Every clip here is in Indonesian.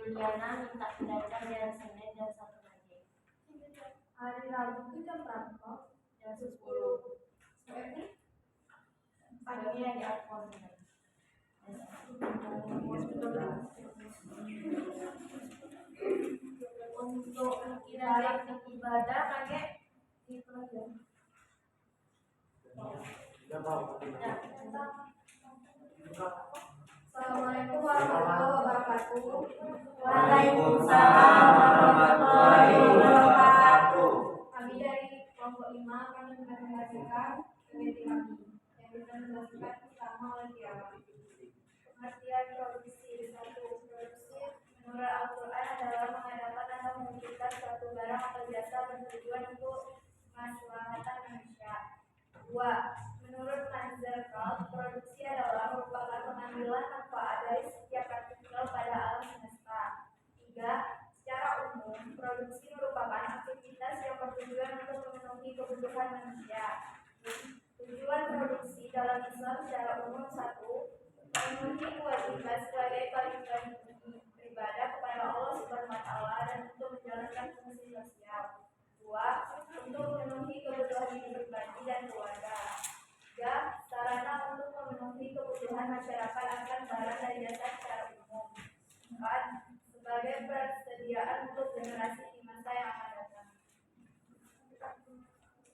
Juliana minta belajar di hari Senin jam 1 pagi. Hari Rabu itu jam berapa? Jam 10. Berarti Pagi yang di Alfon. Untuk ibadah pakai itu aja. Assalamualaikum warahmatullahi wabarakatuh. Waalaikumsalam warahmatullahi wabarakatuh. Kami dari kelompok 5 kami menyampaikan PPT kami yang kita menjelaskan pertama oleh Tiara. Pengertian produksi. Satu, produksi menurut Al-Quran adalah mengadakan atau mewujudkan suatu barang atau jasa bertujuan untuk kemaslahatan manusia. 2. Menurut Manzarkal, produksi adalah merupakan pengambilan manfaat dari setiap partikel pada alam semesta. 3. Secara umum, produksi merupakan aktivitas yang bertujuan untuk memenuhi kebutuhan manusia. Tujuan produksi dalam Islam secara umum: 1. Memenuhi kewajiban sebagai kewajiban beribadah kepada Allah Subhanahu wa Ta'ala dan untuk menjalankan fungsi sosial. 2. Untuk memenuhi kebutuhan hidup pribadi dan keluarga. 3. Sarana untuk memenuhi kebutuhan masyarakat akan barang dan jasa secara umum. 4. Sebagai persediaan untuk generasi di masa yang akan datang.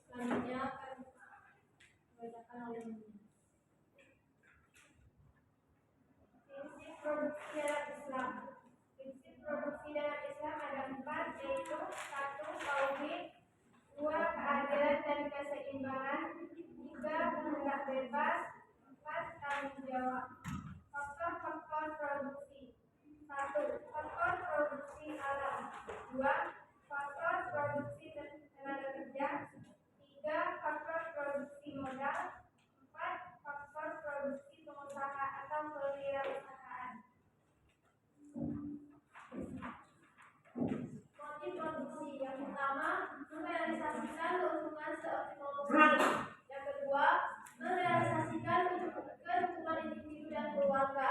Selanjutnya akan dibacakan oleh prinsip produksi dalam Islam. Prinsip produksi dalam Islam ada 4, yaitu 1. Tauhid, 2. Keadilan dan keseimbangan, 3. Kehendak bebas, 4. Tanggung jawab. Faktor-faktor produksi. 1. Faktor produksi alam. 2. Faktor produksi tenaga kerja. 3. Faktor produksi modal. 4. Faktor produksi pengusaha atau kewirausahaan. Motif produksi. Yang pertama, merealisasikan keuntungan seoptimal mungkin. Yang kedua, merealisasikan kecukupan individu dan keluarga.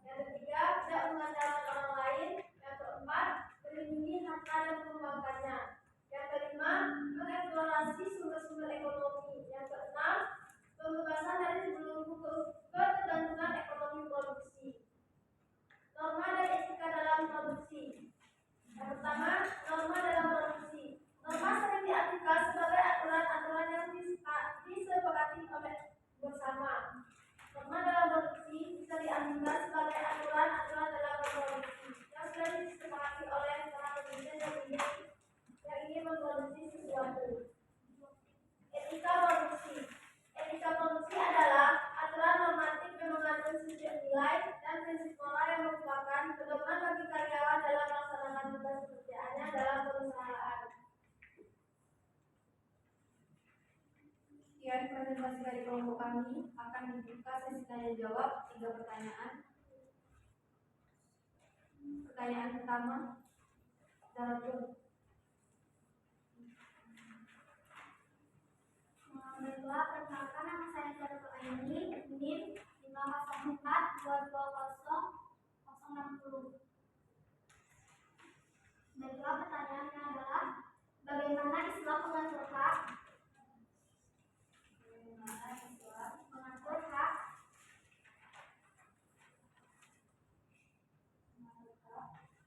Yang ketiga, tidak mengandalkan orang lain. Yang keempat, melindungi harta dan mengembangkannya. Yang kelima, mengeksplorasi sumber-sumber ekonomi. Yang keenam, pembebasan dari belenggu ketergantungan ekonomi produksi. Norma dan etika dalam produksi. Yang pertama, norma dalam produksi. Norma sering diartikan sebagai aturan-aturan yang disepakati oleh bersama. Norma dalam produksi bisa diartikan sebagai aturan-aturan dalam produksi yang sudah disepakati oleh para pemimpin yang ingin memproduksi sesuatu. Etika produksi. Etika produksi adalah aturan normatif yang mengandung sejumlah nilai dan prinsip moral yang merupakan pedoman bagi karyawan dalam melaksanakan tugas pekerjaannya dalam perusahaan. Sekian presentasi dari kelompok kami. Akan dibuka sesi tanya jawab 3 pertanyaan. Pertanyaan pertama, Baiklah, perkenalkan nama saya Syariful Aini, NIM 504220060. Baiklah, pertanyaannya adalah bagaimana Islam mengatur hak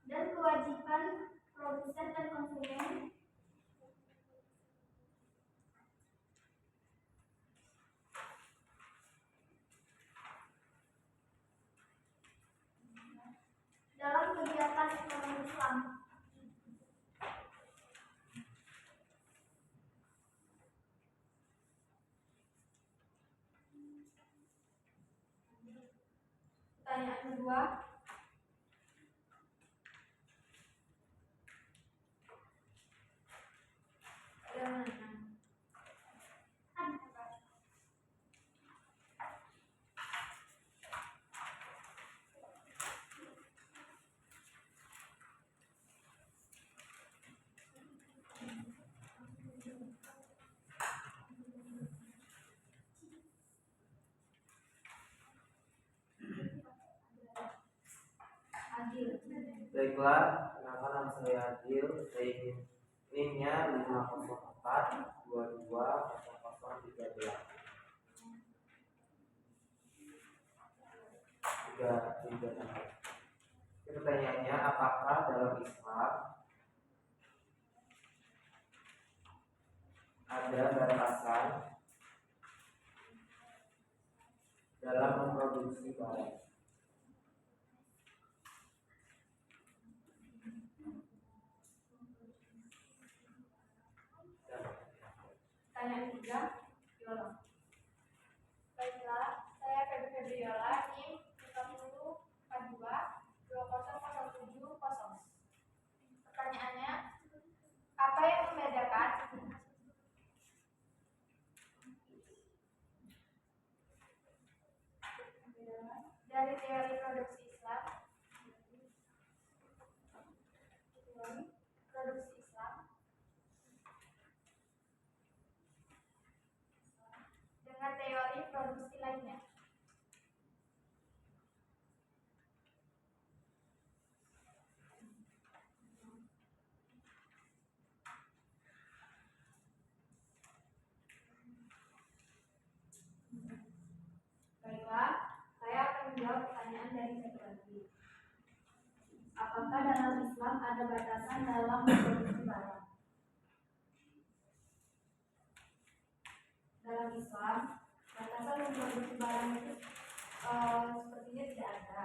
dan kewajiban produsen dan konsumen dalam kegiatan ekonomi Islam. pertanyaan kedua, Baiklah, kenalkan nama saya Adil. Saya NIM-nya 504 22 0013. Pertanyaannya, apakah dalam Islam ada batasan dalam memproduksi barang? Pertanyaan 3, Yola. Baiklah, saya Febri Febriola, NIM 5042 20070. Pertanyaannya, apa yang membedakan dari teori produksi Islam dengan teori produksi lainnya? Baiklah, saya akan menjawab pertanyaan dari satu lagi. Apakah dalam Islam ada batasan dalam memproduksi barang? Dalam Islam, batasan memproduksi barang itu sepertinya tidak ada.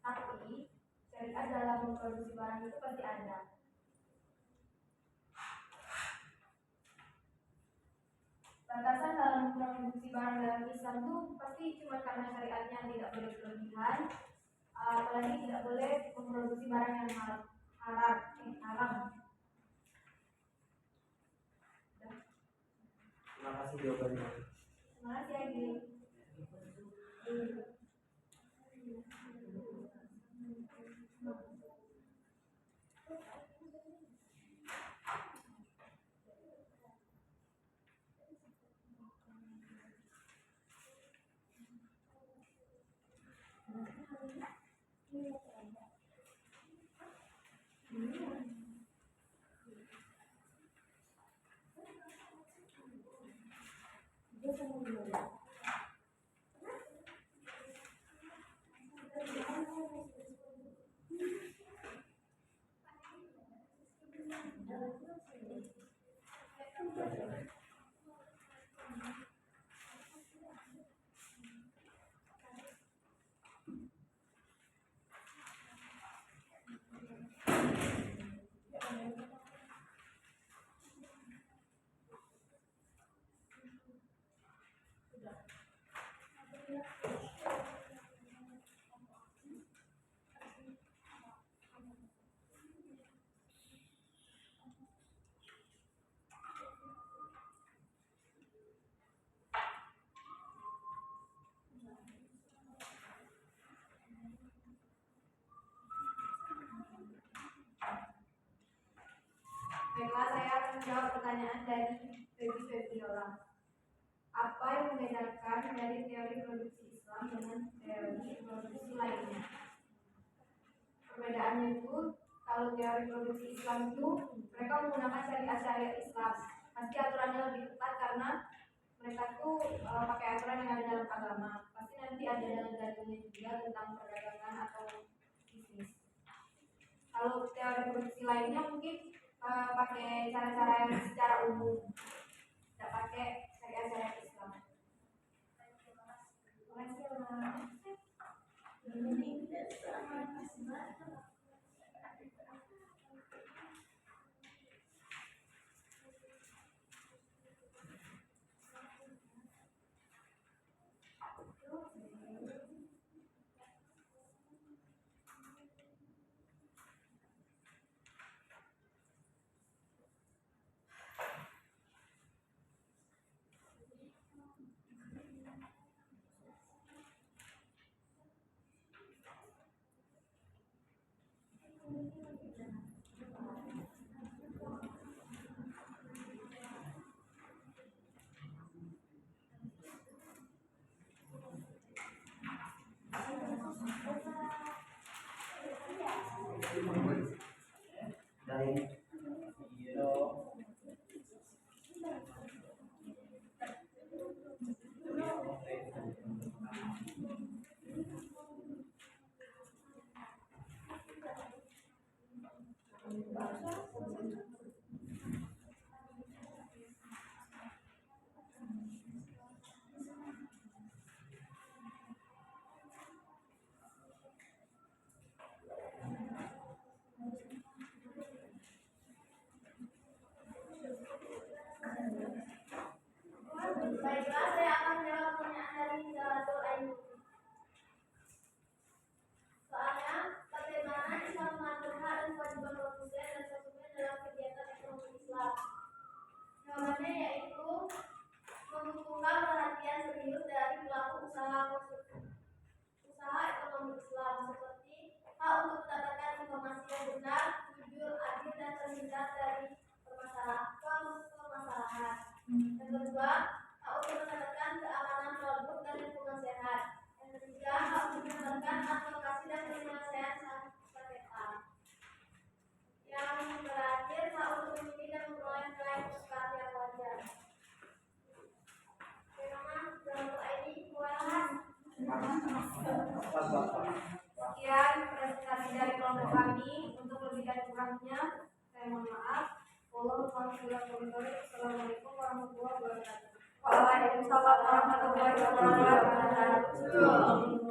Tapi syariat dalam memproduksi barang itu pasti ada. Batasan dalam memproduksi barang dalam Islam itu pasti cuma karena syariatnya yang tidak boleh berlebihan, apalagi tidak boleh memproduksi barang yang haram. Terima kasih jawabannya. Terima kasih Agi. Baiklah, saya akan menjawab pertanyaan dari Febri Febriola. Apa yang membedakan dari teori produksi Islam dengan teori produksi lainnya? Perbedaannya itu, kalau teori produksi Islam itu mereka menggunakan syariat Islam. Pasti aturannya lebih ketat karena mereka tuh pakai aturan yang ada dalam agama. Pasti nanti ada dalam dalilnya juga tentang perdagangan atau bisnis. Kalau teori produksi lainnya mungkin pakai cara-cara yang secara umum, tidak pakai syariat Islam. Terima kasih. Baiklah, saya akan menjawab pertanyaan dari Zahratul Aini. Soalnya, bagaimana Islam mengatur hak dan kewajiban manusia dan konsumen dalam kegiatan ekonomi Islam? Jawabannya yaitu membutuhkan perhatian serius dari pelaku usaha ekonomi Islam, seperti hak untuk mendapatkan informasi yang benar, jujur, adil, dan terhindar dari permasalahan. Yang kedua, hak untuk mendapatkan keamanan produk dan lingkungan sehat. Yang ketiga, hak untuk mendapatkan advokasi dan penyelesaian sengketa. Yang terakhir, hak untuk memilih dan memperoleh nilai tukar yang wajar. Bagaimana Zahratul Aini kuat? Sekian presentasi dari kelompok kami. Untuk lebih dan kurangnya, saya mohon maaf. Assalamualaikum warahmatullahi wabarakatuh. Waalaikumsalam warahmatullahi wabarakatuh.